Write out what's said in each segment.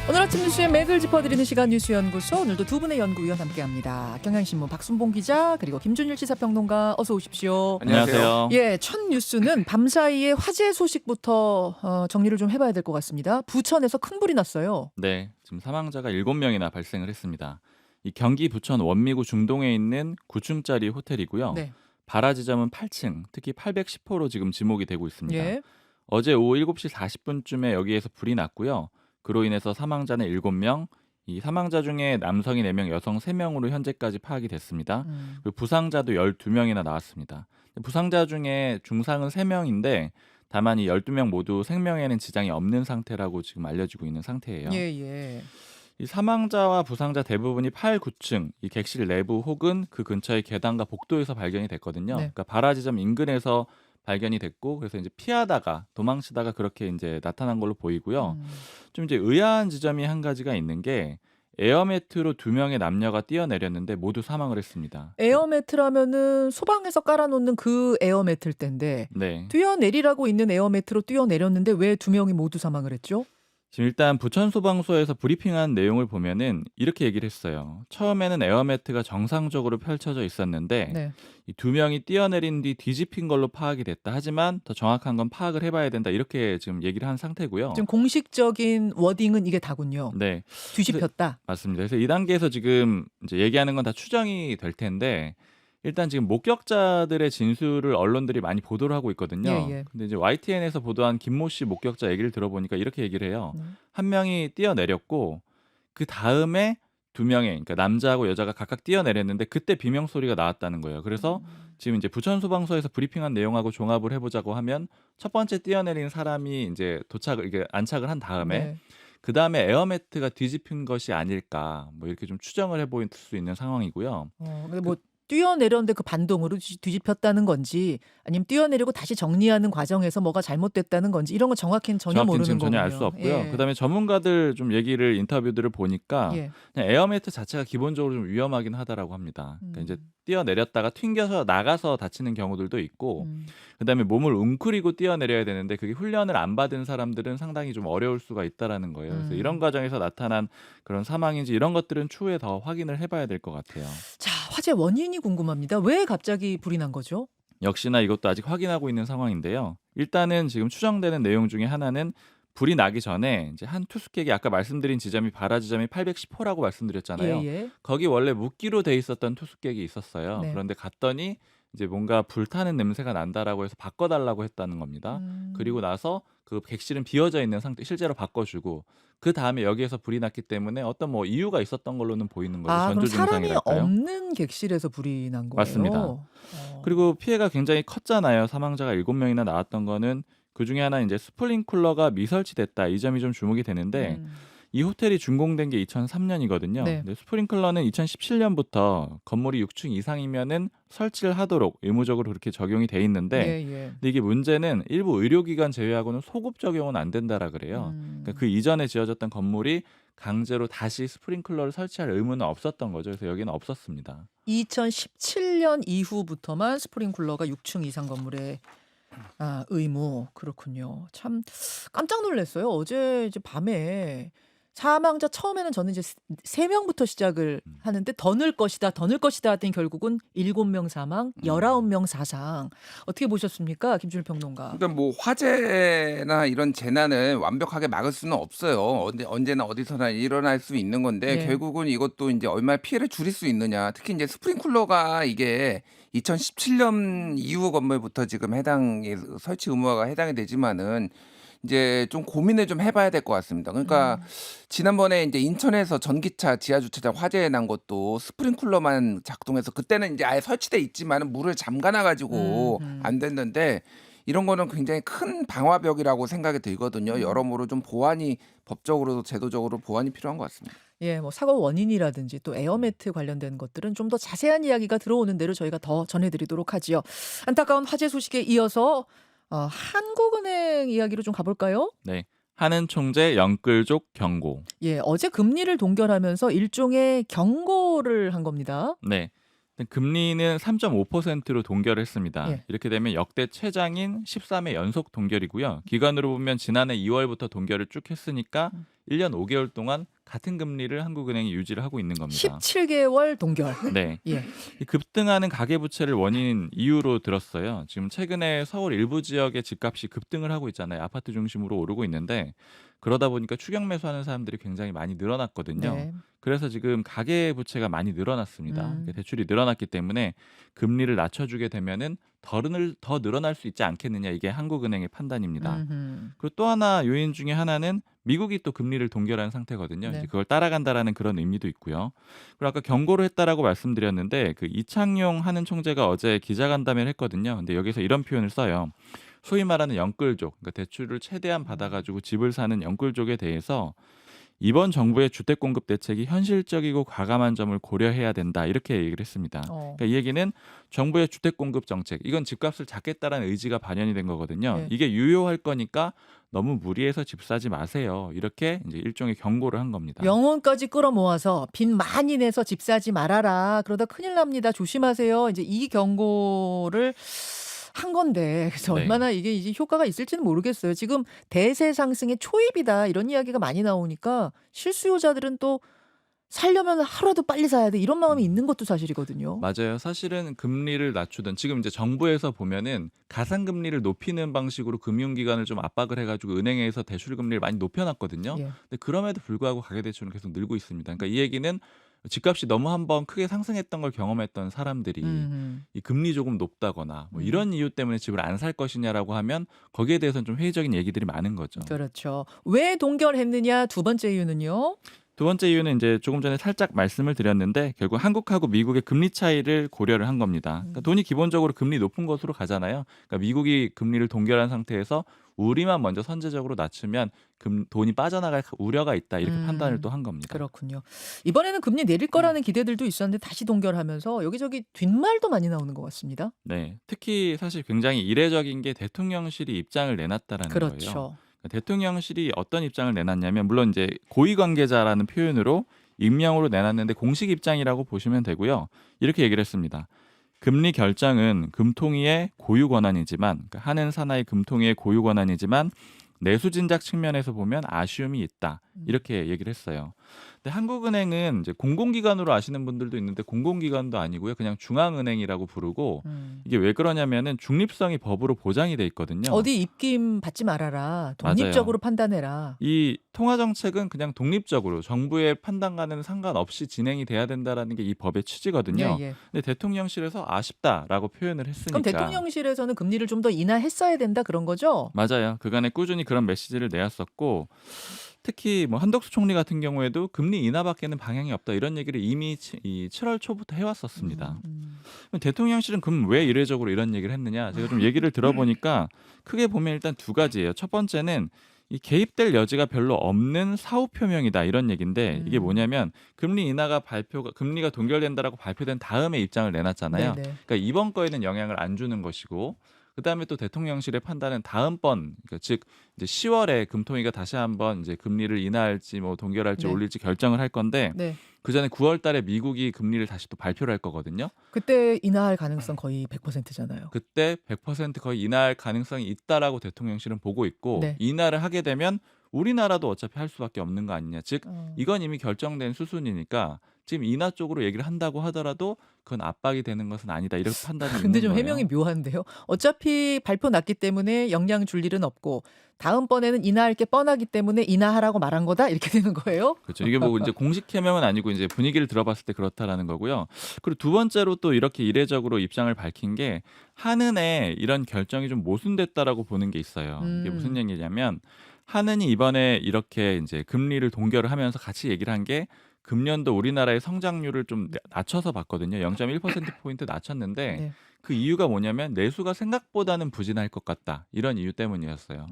오늘 아침 뉴스의 맥을 짚어드리는 시간 뉴스연구소, 오늘도 두 분의 연구위원 함께합니다. 경향신문 박순봉 기자, 그리고 김준일 시사평론가, 어서 오십시오. 안녕하세요. 예, 첫 뉴스는 밤사이에 화재 소식부터 정리를 좀 해봐야 될 것 같습니다. 부천에서 큰 불이 났어요. 네, 지금 사망자가 7명이나 발생을 했습니다. 이 경기 부천 원미구 중동에 있는 9층짜리 호텔이고요. 네. 발화 지점은 8층, 특히 810호로 지금 지목이 되고 있습니다. 예. 어제 오후 7시 40분쯤에 여기에서 불이 났고요. 그로 인해서 사망자는 7명, 이 사망자 중에 남성이 4명, 여성 3명으로 현재까지 파악이 됐습니다. 그리고 부상자도 12명이나 나왔습니다. 부상자 중에 중상은 3명인데 다만 이 12명 모두 생명에는 지장이 없는 상태라고 지금 알려지고 있는 상태예요. 예. 이 사망자와 부상자 대부분이 8, 9층 이 객실 내부 혹은 그 근처의 계단과 복도에서 발견이 됐거든요. 네. 그러니까 발화 지점 인근에서 발견이 됐고, 그래서 이제 피하다가 도망치다가 그렇게 이제 나타난 걸로 보이고요. 좀 이제 의아한 지점이 한 가지가 있는 게 에어매트로 2명의 남녀가 뛰어내렸는데 모두 사망을 했습니다. 에어매트라면은 소방에서 깔아놓는 그 에어매트일 텐데 네. 뛰어내리라고 있는 에어매트로 뛰어내렸는데 왜 2명이 모두 사망을 했죠? 지금 일단 부천소방서에서 브리핑한 내용을 보면은 이렇게 얘기를 했어요. 처음에는 에어매트가 정상적으로 펼쳐져 있었는데 네. 이 2명이 뛰어내린 뒤 뒤집힌 걸로 파악이 됐다. 하지만 더 정확한 건 파악을 해봐야 된다. 이렇게 지금 얘기를 한 상태고요. 지금 공식적인 워딩은 이게 다군요. 네, 뒤집혔다. 맞습니다. 그래서 이 단계에서 지금 이제 얘기하는 건 다 추정이 될 텐데 일단 지금 목격자들의 진술을 언론들이 많이 보도를 하고 있거든요. 예. 근데 이제 YTN에서 보도한 김모 씨 목격자 얘기를 들어보니까 이렇게 얘기를 해요. 한 명이 뛰어내렸고 그 다음에 2명의, 그러니까 남자하고 여자가 각각 뛰어내렸는데 그때 비명 소리가 나왔다는 거예요. 그래서 지금 이제 부천소방서에서 브리핑한 내용하고 종합을 해보자고 하면 첫 번째 뛰어내린 사람이 이제 이게 안착을 한 다음에 네. 그 다음에 에어매트가 뒤집힌 것이 아닐까, 뭐 이렇게 좀 추정을 해볼 수 있는 상황이고요. 근데 뭐 뛰어내렸는데 그 반동으로 뒤집혔다는 건지 아니면 뛰어내리고 다시 정리하는 과정에서 뭐가 잘못됐다는 건지 이런 건 정확히는 전혀 정확히는 모르는 지금 거군요. 전혀 알 수 없고요. 예. 그다음에 전문가들 좀 인터뷰들을 보니까 예. 그냥 에어매트 자체가 기본적으로 좀 위험하긴 하다라고 합니다. 그러니까 이제 뛰어내렸다가 튕겨서 나가서 다치는 경우들도 있고, 그다음에 몸을 웅크리고 뛰어내려야 되는데 그게 훈련을 안 받은 사람들은 상당히 좀 어려울 수가 있다라는 거예요. 그래서 이런 과정에서 나타난 그런 사망인지 이런 것들은 추후에 더 확인을 해봐야 될 것 같아요. 자, 화재 원인이 궁금합니다. 왜 갑자기 불이 난 거죠? 역시나 이것도 아직 확인하고 있는 상황인데요. 일단은 지금 추정되는 내용 중에 하나는 불이 나기 전에 이제 한 투숙객이 아까 말씀드린 지점이 발화 지점이 810호라고 말씀드렸잖아요. 예. 거기 원래 묵기로 돼 있었던 투숙객이 있었어요. 네. 그런데 갔더니 이제 뭔가 불타는 냄새가 난다라고 해서 바꿔달라고 했다는 겁니다. 그리고 나서 그 객실은 비어져 있는 상태, 실제로 바꿔주고 그 다음에 여기에서 불이 났기 때문에 어떤 뭐 이유가 있었던 걸로는 보이는 거죠. 그럼 전조 사람이 증상이랄까요? 없는 객실에서 불이 난 거예요? 맞습니다. 그리고 피해가 굉장히 컸잖아요. 사망자가 7명이나 나왔던 거는 그중에 하나 이제 스프링쿨러가 미설치됐다. 이 점이 좀 주목이 되는데 이 호텔이 준공된 게 2003년이거든요. 네. 근데 스프링클러는 2017년부터 건물이 6층 이상이면은 설치를 하도록 의무적으로 그렇게 적용이 돼 있는데 예. 근데 이게 문제는 일부 의료기관 제외하고는 소급 적용은 안 된다라 그래요. 그러니까 그 이전에 지어졌던 건물이 강제로 다시 스프링클러를 설치할 의무는 없었던 거죠. 그래서 여기는 없었습니다. 2017년 이후부터만 스프링쿨러가 6층 이상 건물에 의무. 그렇군요. 참 깜짝 놀랐어요. 어제 이제 밤에 사망자 처음에는 저는 이제 3명부터 시작을 하는데 더 늘 것이다 하더니 결국은 7명 사망, 19명 사상. 어떻게 보셨습니까? 김준일 평론가. 그러니까 뭐 화재나 이런 재난을 완벽하게 막을 수는 없어요. 언제나 어디서나 일어날 수 있는 건데 네. 결국은 이것도 이제 얼마나 피해를 줄일 수 있느냐. 특히 이제 스프링쿨러가 이게 2017년 이후 건물부터 지금 설치 의무화가 해당이 되지만은 이제 좀 고민을 좀 해봐야 될 것 같습니다. 그러니까 지난번에 이제 인천에서 전기차 지하 주차장 화재 난 것도 스프링쿨러만 작동해서 그때는 이제 아예 설치돼 있지만은 물을 잠가놔 가지고 안 됐는데 이런 거는 굉장히 큰 방화벽이라고 생각이 들거든요. 여러모로 좀 법적으로도 제도적으로 보완이 필요한 것 같습니다. 예, 뭐 사고 원인이라든지 또 에어매트 관련된 것들은 좀 더 자세한 이야기가 들어오는 대로 저희가 더 전해드리도록 하지요. 안타까운 화재 소식에 이어서 한국은행 이야기로 좀 가볼까요? 네. 하는 총재 영끌족 경고. 예, 어제 금리를 동결하면서 일종의 경고를 한 겁니다. 네. 근데 금리는 3.5%로 동결을 했습니다. 예. 이렇게 되면 역대 최장인 13회 연속 동결이고요. 기간으로 보면 지난해 2월부터 동결을 쭉 했으니까 음. 1년 5개월 동안 같은 금리를 한국은행이 유지를 하고 있는 겁니다. 17개월 동결. 네. 예. 이 급등하는 가계부채를 원인 이유로 들었어요. 지금 최근에 서울 일부 지역의 집값이 급등을 하고 있잖아요. 아파트 중심으로 오르고 있는데 그러다 보니까 추경 매수하는 사람들이 굉장히 많이 늘어났거든요. 네. 그래서 지금 가계부채가 많이 늘어났습니다. 음. 대출이 늘어났기 때문에 금리를 낮춰주게 되면은 더 늘어날 수 있지 않겠느냐, 이게 한국은행의 판단입니다. 음흠. 그리고 또 하나 요인 중에 하나는 미국이 또 금리를 동결한 상태거든요. 네. 이제 그걸 따라간다라는 그런 의미도 있고요. 그리고 아까 경고를 했다라고 말씀드렸는데 그 이창용 하는 총재가 어제 기자간담회를 했거든요. 근데 여기서 이런 표현을 써요. 소위 말하는 영끌족, 그러니까 대출을 최대한 받아가지고 집을 사는 영끌족에 대해서 이번 정부의 주택 공급 대책이 현실적이고 과감한 점을 고려해야 된다, 이렇게 얘기를 했습니다. 그러니까 이 얘기는 정부의 주택 공급 정책, 이건 집값을 잡겠다라는 의지가 반영이 된 거거든요. 네. 이게 유효할 거니까 너무 무리해서 집 사지 마세요, 이렇게 이제 일종의 경고를 한 겁니다. 영혼까지 끌어모아서 빚 많이 내서 집 사지 말아라. 그러다 큰일 납니다. 조심하세요. 이제 이 경고를 한 건데 그래서 네. 얼마나 이게 이제 효과가 있을지는 모르겠어요. 지금 대세 상승의 초입이다 이런 이야기가 많이 나오니까 실수요자들은 또 살려면 하루라도 빨리 사야 돼 이런 마음이 있는 것도 사실이거든요. 맞아요. 사실은 금리를 낮추든 지금 이제 정부에서 보면은 가상금리를 높이는 방식으로 금융기관을 좀 압박을 해가지고 은행에서 대출금리를 많이 높여놨거든요. 예. 근데 그럼에도 불구하고 가계대출은 계속 늘고 있습니다. 그러니까 이 얘기는 집값이 너무 한번 크게 상승했던 걸 경험했던 사람들이 이 금리 조금 높다거나 뭐 음. 이런 이유 때문에 집을 안 살 것이냐라고 하면 거기에 대해서는 좀 회의적인 얘기들이 많은 거죠. 그렇죠. 왜 동결했느냐 두 번째 이유는요. 두 번째 이유는 이제 조금 전에 살짝 말씀을 드렸는데 결국 한국하고 미국의 금리 차이를 고려를 한 겁니다. 그러니까 돈이 기본적으로 금리 높은 곳으로 가잖아요. 그러니까 미국이 금리를 동결한 상태에서 우리만 먼저 선제적으로 낮추면 돈이 빠져나갈 우려가 있다, 이렇게 판단을 또 한 겁니다. 그렇군요. 이번에는 금리 내릴 거라는 기대들도 있었는데 다시 동결하면서 여기저기 뒷말도 많이 나오는 것 같습니다. 네, 특히 사실 굉장히 이례적인 게 대통령실이 입장을 내놨다라는 거예요. 그렇죠. 대통령실이 어떤 입장을 내놨냐면 물론 이제 고위 관계자라는 표현으로 익명으로 내놨는데 공식 입장이라고 보시면 되고요. 이렇게 얘기를 했습니다. 금리 결정은 금통위의 고유 권한이지만, 그러니까 하는 산하의 금통위의 고유 권한이지만 내수 진작 측면에서 보면 아쉬움이 있다, 이렇게 얘기를 했어요. 근데 한국은행은 이제 공공기관으로 아시는 분들도 있는데 공공기관도 아니고요. 그냥 중앙은행이라고 부르고, 이게 왜 그러냐면은 중립성이 법으로 보장이 돼 있거든요. 어디 입김 받지 말아라. 독립적으로 판단해라. 이 통화 정책은 그냥 독립적으로 정부의 판단과는 상관없이 진행이 돼야 된다라는 게 이 법의 취지거든요. 예, 예. 근데 대통령실에서 아쉽다라고 표현을 했으니까. 그럼 대통령실에서는 금리를 좀 더 인하했어야 된다 그런 거죠? 맞아요. 그간에 꾸준히 그런 메시지를 내었었고, 특히 뭐 한덕수 총리 같은 경우에도 금리 인하밖에는 방향이 없다, 이런 얘기를 이미 이 7월 초부터 해왔었습니다. 그럼 대통령실은 그럼 왜 이례적으로 이런 얘기를 했느냐? 제가 좀 얘기를 들어보니까 크게 보면 일단 두 가지예요. 첫 번째는 이 개입될 여지가 별로 없는 사후 표명이다, 이런 얘기인데 이게 뭐냐면 금리가 동결된다라고 발표된 다음에 입장을 내놨잖아요. 네네. 그러니까 이번 거에는 영향을 안 주는 것이고, 그다음에 또 대통령실의 판단은 다음번, 그러니까 즉 이제 10월에 금통위가 다시 한번 이제 금리를 인하할지 뭐 동결할지 네. 올릴지 결정을 할 건데 네. 그 전에 9월 달에 미국이 금리를 다시 또 발표를 할 거거든요. 그때 인하할 가능성 거의 100%잖아요. 그때 100% 거의 인하할 가능성이 있다라고 대통령실은 보고 있고, 네. 인하를 하게 되면 우리나라도 어차피 할 수밖에 없는 거 아니냐. 즉 어. 이건 이미 결정된 수순이니까 지금 인하 쪽으로 얘기를 한다고 하더라도 그건 압박이 되는 것은 아니다, 이렇게 판단이 있는 근데 좀 거예요. 해명이 묘한데요. 어차피 발표 났기 때문에 영향 줄 일은 없고 다음번에는 인하할 게 뻔하기 때문에 인하하라고 말한 거다 이렇게 되는 거예요. 그렇죠. 이게 뭐 이제 공식 해명은 아니고 이제 분위기를 들어봤을 때 그렇다라는 거고요. 그리고 두 번째로 또 이렇게 이례적으로 입장을 밝힌 게 한은에 이런 결정이 좀 모순됐다라고 보는 게 있어요. 이게 무슨 얘기냐면 한은이 이번에 이렇게 이제 금리를 동결을 하면서 같이 얘기를 한 게 금년도 우리나라의 성장률을 좀 낮춰서 봤거든요. 0.1%포인트 낮췄는데 네. 그 이유가 뭐냐면 내수가 생각보다는 부진할 것 같다, 이런 이유 때문이었어요.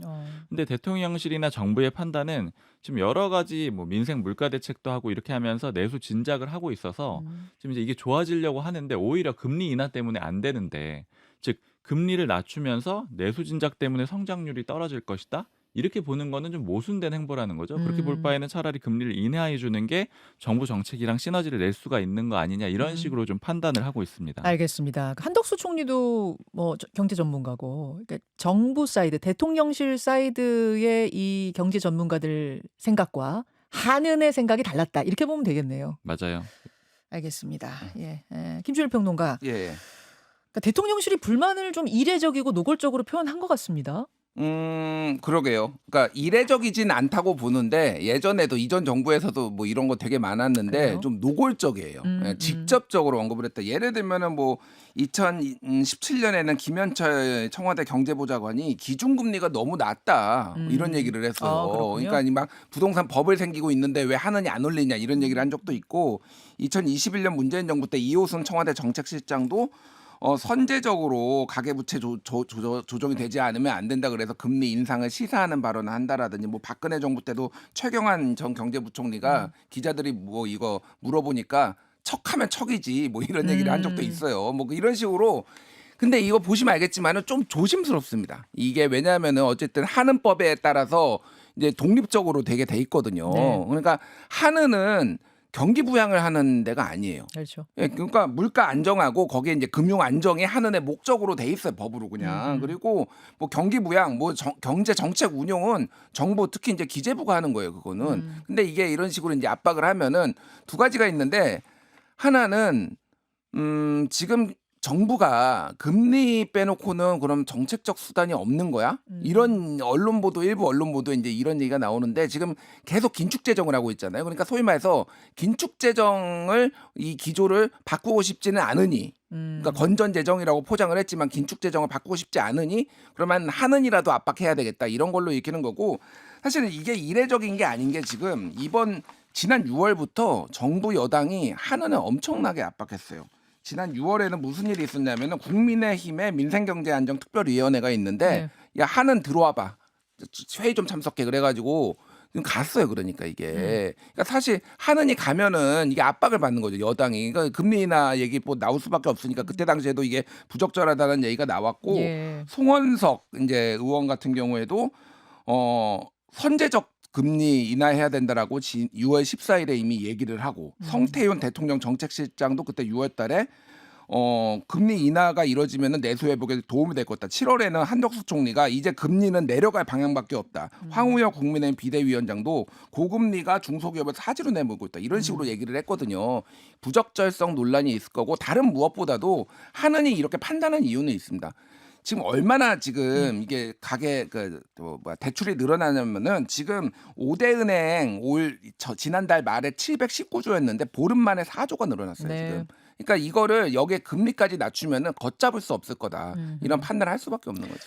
근데 대통령실이나 정부의 판단은 지금 여러 가지 뭐 민생 물가 대책도 하고 이렇게 하면서 내수 진작을 하고 있어서 지금 이제 이게 좋아지려고 하는데 오히려 금리 인하 때문에 안 되는데, 즉 금리를 낮추면서 내수 진작 때문에 성장률이 떨어질 것이다, 이렇게 보는 거는 좀 모순된 행보라는 거죠. 그렇게 볼 음. 바에는 차라리 금리를 인하해 주는 게 정부 정책이랑 시너지를 낼 수가 있는 거 아니냐 이런 음. 식으로 좀 판단을 하고 있습니다. 알겠습니다. 한덕수 총리도 뭐 경제 전문가고 그러니까 정부 사이드, 대통령실 사이드의 이 경제 전문가들 생각과 한은의 생각이 달랐다. 이렇게 보면 되겠네요. 맞아요. 알겠습니다. 예. 김준일 평론가. 예. 그러니까 대통령실이 불만을 좀 이례적이고 노골적으로 표현한 것 같습니다. 그러게요. 그러니까 이례적이진 않다고 보는데 예전에도 이전 정부에서도 뭐 이런 거 되게 많았는데 그래요? 좀 노골적이에요. 직접적으로 언급을 했다. 예를 들면은 뭐 2017년에는 김현철 청와대 경제보좌관이 기준금리가 너무 낮다 뭐 이런 얘기를 했어요. 그렇군요. 그러니까 막 부동산 버블 생기고 있는데 왜 하느니 안 올리냐 이런 얘기를 한 적도 있고 2021년 문재인 정부 때 이호순 청와대 정책실장도 선제적으로 가계부채 조정이 되지 않으면 안 된다 그래서 금리 인상을 시사하는 발언을 한다라든지 뭐 박근혜 정부 때도 최경환 전 경제부총리가 기자들이 뭐 이거 물어보니까 척하면 척이지 뭐 이런 얘기를 한 적도 있어요. 뭐 이런 식으로 근데 이거 보시면 알겠지만은 좀 조심스럽습니다. 이게 왜냐하면은 어쨌든 한은법에 따라서 이제 독립적으로 되게 돼 있거든요. 네. 그러니까 한은은 경기 부양을 하는 데가 아니에요. 그렇죠. 예, 그러니까 물가 안정하고 거기에 이제 금융 안정이 한은의 목적으로 돼 있어요, 법으로 그냥. 그리고 뭐 경기 부양, 뭐 경제 정책 운용은 정부 특히 이제 기재부가 하는 거예요, 그거는. 근데 이게 이런 식으로 이제 압박을 하면은 두 가지가 있는데 하나는 지금 정부가 금리 빼놓고는 그럼 정책적 수단이 없는 거야? 이런 언론 보도 일부 언론 보도 이제 이런 얘기가 나오는데 지금 계속 긴축 재정을 하고 있잖아요. 그러니까 소위 말해서 긴축 재정을 이 기조를 바꾸고 싶지는 않으니 그러니까 건전 재정이라고 포장을 했지만 긴축 재정을 바꾸고 싶지 않으니 그러면 하는이라도 압박해야 되겠다 이런 걸로 읽히는 거고 사실은 이게 이례적인 게 아닌 게 지금 지난 6월부터 정부 여당이 한은을 엄청나게 압박했어요. 지난 6월에는 무슨 일이 있었냐면은 국민의힘의 민생경제안정특별위원회가 있는데 야 한은 들어와봐 회의 좀 참석해 그래가지고 지금 갔어요. 그러니까 이게 그러니까 사실 한은이 가면은 이게 압박을 받는 거죠 여당이. 그러니까 금리 인하 얘기 뭐 나올 수밖에 없으니까 그때 당시에도 이게 부적절하다는 얘기가 나왔고 예. 송원석 이제 의원 같은 경우에도 선제적 금리 인하해야 된다라고 6월 14일에 이미 얘기를 하고 성태윤 대통령 정책실장도 그때 6월 달에 금리 인하가 이뤄지면은 내수 회복에 도움이 될 것 같다. 7월에는 한덕수 총리가 이제 금리는 내려갈 방향밖에 없다. 황우여 국민의힘 비대위원장도 고금리가 중소기업을 사지로 내몰고 있다. 이런 식으로 얘기를 했거든요. 부적절성 논란이 있을 거고 다른 무엇보다도 한은이 이렇게 판단한 이유는 있습니다. 지금 얼마나 지금 이게 대출이 늘어나냐면은 지금 5대 은행 지난달 말에 719조였는데 보름 만에 4조가 늘어났어요. 네. 지금. 그러니까 이거를 여기에 금리까지 낮추면은 걷잡을 수 없을 거다. 이런 판단을 할 수밖에 없는 거죠.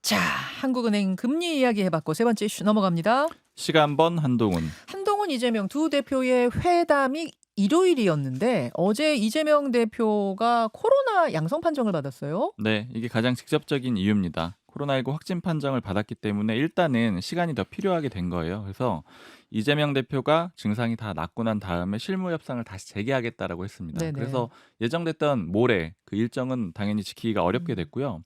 자, 한국은행 금리 이야기 해봤고 세 번째 이슈 넘어갑니다. 시간번 한동훈. 한동훈 이재명 두 대표의 회담이 일요일이었는데 어제 이재명 대표가 코로나 양성 판정을 받았어요. 네, 이게 가장 직접적인 이유입니다. 코로나19 확진 판정을 받았기 때문에 일단은 시간이 더 필요하게 된 거예요. 그래서 이재명 대표가 증상이 다 낫고 난 다음에 실무 협상을 다시 재개하겠다라고 했습니다. 네네. 그래서 예정됐던 모레 그 일정은 당연히 지키기가 어렵게 됐고요.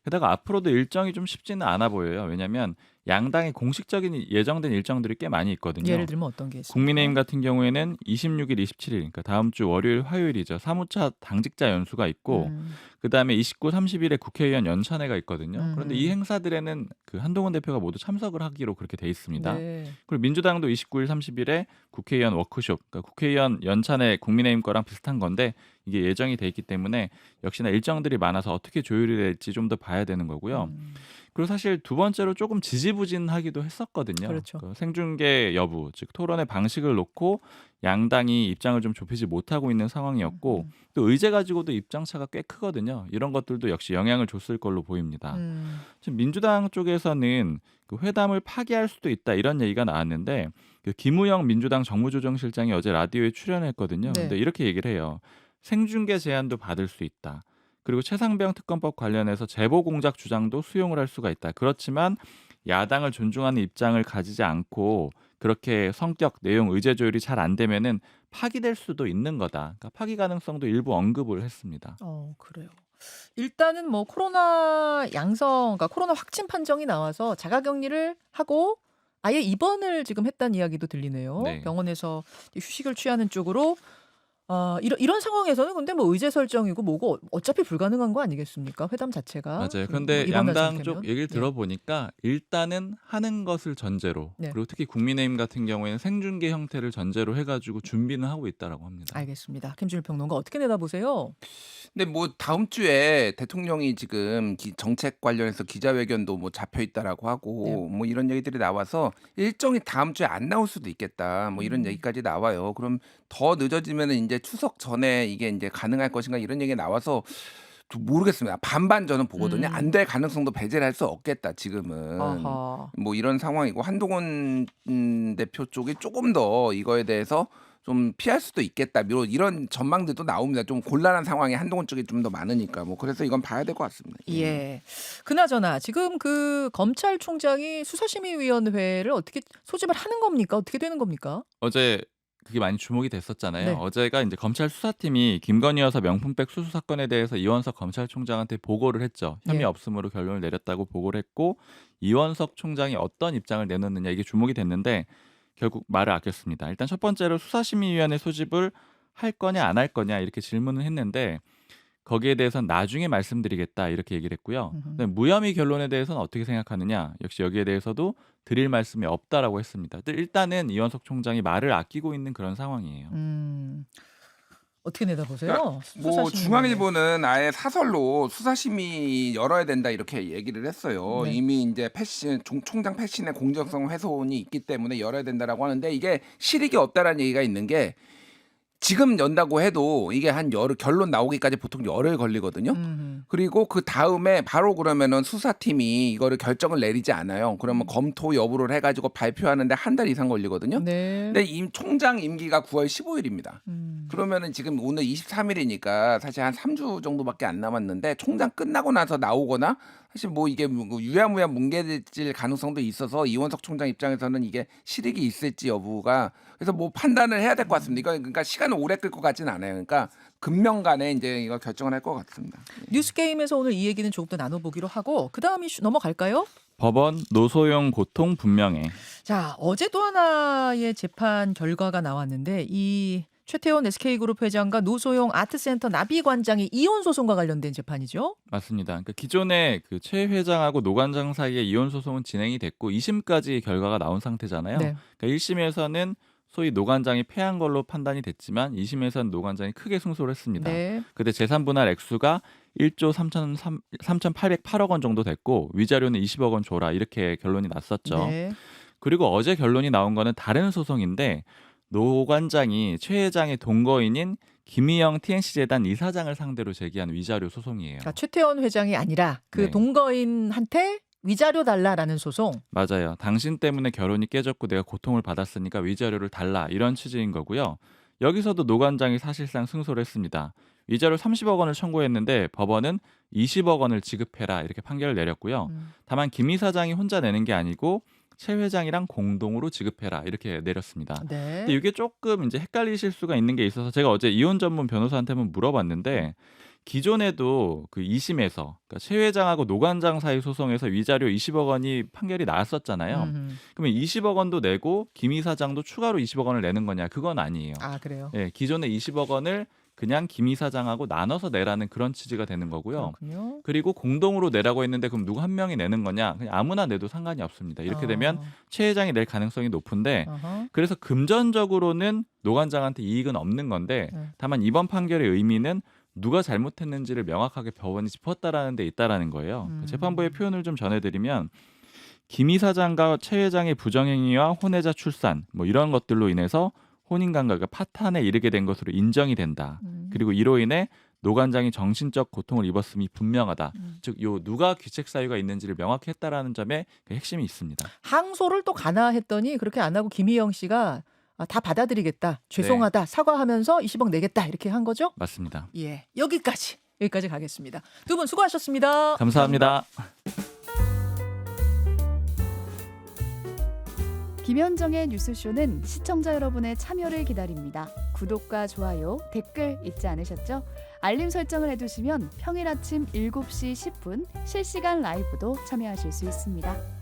게다가 앞으로도 일정이 좀 쉽지는 않아 보여요. 왜냐하면 양당의 공식적인 예정된 일정들이 꽤 많이 있거든요. 예를 들면 어떤 게 있습니까? 국민의힘 같은 경우에는 26일, 27일, 그러니까 다음 주 월요일, 화요일이죠. 3호차 당직자 연수가 있고 그다음에 29, 30일에 국회의원 연찬회가 있거든요. 그런데 이 행사들에는 그 한동훈 대표가 모두 참석을 하기로 그렇게 돼 있습니다. 네. 그리고 민주당도 29일, 30일에 국회의원 워크숍, 그러니까 국회의원 연찬회 국민의힘 거랑 비슷한 건데 이게 예정이 돼 있기 때문에 역시나 일정들이 많아서 어떻게 조율이 될지 좀 더 봐야 되는 거고요. 그리고 사실 두 번째로 조금 지지부진하기도 했었거든요. 그렇죠. 그 생중계 여부, 즉 토론의 방식을 놓고 양당이 입장을 좀 좁히지 못하고 있는 상황이었고 또 의제 가지고도 입장차가 꽤 크거든요. 이런 것들도 역시 영향을 줬을 걸로 보입니다. 지금 민주당 쪽에서는 그 회담을 파기할 수도 있다 이런 얘기가 나왔는데 그 김우영 민주당 정무조정실장이 어제 라디오에 출연했거든요. 네. 근데 이렇게 얘기를 해요. 생중계 제안도 받을 수 있다. 그리고 최상병 특검법 관련해서 제보 공작 주장도 수용을 할 수가 있다. 그렇지만 야당을 존중하는 입장을 가지지 않고 그렇게 성격, 내용, 의제 조율이 잘 안 되면은 파기될 수도 있는 거다. 그러니까 파기 가능성도 일부 언급을 했습니다. 그래요. 일단은 뭐 코로나 양성, 그러니까 코로나 확진 판정이 나와서 자가격리를 하고 아예 입원을 지금 했다는 이야기도 들리네요. 네. 병원에서 휴식을 취하는 쪽으로. 이런 상황에서는 근데 뭐 의제 설정이고 뭐고 어차피 불가능한 거 아니겠습니까? 회담 자체가. 맞아요. 뭐 그런데 입원할 양당 상태면. 쪽 얘기를 예. 들어보니까 일단은 하는 것을 전제로 네. 그리고 특히 국민의힘 같은 경우에는 생중계 형태를 전제로 해가지고 준비는 하고 있다라고 합니다. 알겠습니다. 김준일 평론가 어떻게 내다보세요? 근데 뭐 다음 주에 대통령이 지금 정책 관련해서 기자회견도 뭐 잡혀 있다라고 하고 네. 뭐 이런 얘기들이 나와서 일정이 다음 주에 안 나올 수도 있겠다. 뭐 이런 얘기까지 나와요. 그럼 더 늦어지면은 이제 추석 전에 이게 이제 가능할 것인가 이런 얘기 나와서 모르겠습니다. 반반 저는 보거든요. 안 될 가능성도 배제를 할 수 없겠다 지금은. 아하. 뭐 이런 상황이고 한동훈 대표 쪽이 조금 더 이거에 대해서 좀 피할 수도 있겠다. 이런 전망들도 나옵니다. 좀 곤란한 상황이 한동훈 쪽이 좀 더 많으니까 뭐 그래서 이건 봐야 될 것 같습니다. 예. 그나저나 지금 그 검찰총장이 수사심의위원회를 어떻게 소집을 하는 겁니까? 어떻게 되는 겁니까? 어제 그게 많이 주목이 됐었잖아요. 네. 어제가 이제 검찰 수사팀이 김건희 여사 명품백 수수 사건에 대해서 이원석 검찰총장한테 보고를 했죠. 혐의 예. 없음으로 결론을 내렸다고 보고를 했고 이원석 총장이 어떤 입장을 내놓느냐 이게 주목이 됐는데 결국 말을 아꼈습니다. 일단 첫 번째로 수사심의위원회 소집을 할 거냐 안 할 거냐 이렇게 질문을 했는데 거기에 대해서는 나중에 말씀드리겠다 이렇게 얘기를 했고요. 그다음에 무혐의 결론에 대해서는 어떻게 생각하느냐 역시 여기에 대해서도 드릴 말씀이 없다라고 했습니다. 일단은 이원석 총장이 말을 아끼고 있는 그런 상황이에요. 어떻게 내다보세요? 뭐 수사심의위원회. 중앙일보는 아예 사설로 수사심의 열어야 된다 이렇게 얘기를 했어요. 네. 이미 이제 총장 패신의 공정성 훼손이 있기 때문에 열어야 된다라고 하는데 이게 실익이 없다라는 얘기가 있는 게 지금 연다고 해도 이게 한 결론 나오기까지 보통 열흘 걸리거든요. 그리고 그 다음에 바로 그러면은 수사팀이 이거를 결정을 내리지 않아요. 그러면 검토 여부를 해가지고 발표하는데 한 달 이상 걸리거든요. 네. 근데 총장 임기가 9월 15일입니다. 그러면은 지금 오늘 23일이니까 사실 한 3주 정도밖에 안 남았는데 총장 끝나고 나서 나오거나 사실 뭐 이게 유야무야 뭉개질 가능성도 있어서 이원석 총장 입장에서는 이게 실익이 있을지 여부가 그래서 뭐 판단을 해야 될 것 같습니다. 이거 그러니까 시간을 오래 끌 것 같지는 않아요. 그러니까 금명간에 이제 이거 결정을 할 것 같습니다. 뉴스게임에서 오늘 이 얘기는 조금 더 나눠보기로 하고 그다음 이슈 넘어갈까요? 법원 노소용 고통 분명해. 자, 어제 또 하나의 재판 결과가 나왔는데 이 최태원 SK그룹 회장과 노소용 아트센터 나비관장이 이혼 소송과 관련된 재판이죠. 맞습니다. 그러니까 기존에 그 최 회장하고 노 관장 사이에 이혼 소송은 진행이 됐고 2심까지 결과가 나온 상태잖아요. 네. 그러니까 1심에서는 소위 노 관장이 패한 걸로 판단이 됐지만 2심에서는 노 관장이 크게 승소를 했습니다. 네. 그때 재산 분할 액수가 1조 3,808억 원 정도 됐고 위자료는 20억 원 줘라 이렇게 결론이 났었죠. 네. 그리고 어제 결론이 나온 거는 다른 소송인데 노 관장이 최 회장의 동거인인 김희영 TNC재단 이사장을 상대로 제기한 위자료 소송이에요. 그러니까 최태원 회장이 아니라 그 네. 동거인한테 위자료 달라라는 소송. 맞아요. 당신 때문에 결혼이 깨졌고 내가 고통을 받았으니까 위자료를 달라 이런 취지인 거고요. 여기서도 노 관장이 사실상 승소를 했습니다. 위자료 30억 원을 청구했는데 법원은 20억 원을 지급해라 이렇게 판결을 내렸고요. 다만 김 이사장이 혼자 내는 게 아니고 최 회장이랑 공동으로 지급해라 이렇게 내렸습니다. 네. 근데 이게 조금 이제 헷갈리실 수가 있는 게 있어서 제가 어제 이혼 전문 변호사한테 한번 물어봤는데 기존에도 그 2심에서 그러니까 최 회장하고 노 관장 사이 소송에서 위자료 20억 원이 판결이 나왔었잖아요. 그러면 20억 원도 내고 김 이사장도 추가로 20억 원을 내는 거냐? 그건 아니에요. 아, 그래요. 예, 기존에 20억 원을 그냥 김 이사장하고 나눠서 내라는 그런 취지가 되는 거고요. 그렇군요. 그리고 공동으로 내라고 했는데 그럼 누구 한 명이 내는 거냐? 그냥 아무나 내도 상관이 없습니다. 이렇게 되면 최 회장이 낼 가능성이 높은데 그래서 금전적으로는 노 관장한테 이익은 없는 건데 다만 이번 판결의 의미는 누가 잘못했는지를 명확하게 법원이 짚었다라는 데 있다라는 거예요. 재판부의 표현을 좀 전해드리면 김 이사장과 최 회장의 부정행위와 혼외자 출산 뭐 이런 것들로 인해서 혼인관계가 파탄에 이르게 된 것으로 인정이 된다. 그리고 이로 인해 노 관장이 정신적 고통을 입었음이 분명하다. 즉, 요 누가 귀책 사유가 있는지를 명확히 했다라는 점에 그 핵심이 있습니다. 항소를 또 가나 했더니 그렇게 안 하고 김희영 씨가 다 받아들이겠다. 죄송하다. 사과하면서 20억 내겠다. 이렇게 한 거죠? 맞습니다. 예. 여기까지 가겠습니다. 두 분 수고하셨습니다. 감사합니다. 김현정의 뉴스쇼는 시청자 여러분의 참여를 기다립니다. 구독과 좋아요, 댓글 잊지 않으셨죠? 알림 설정을 해두시면 평일 아침 7시 10분 실시간 라이브도 참여하실 수 있습니다.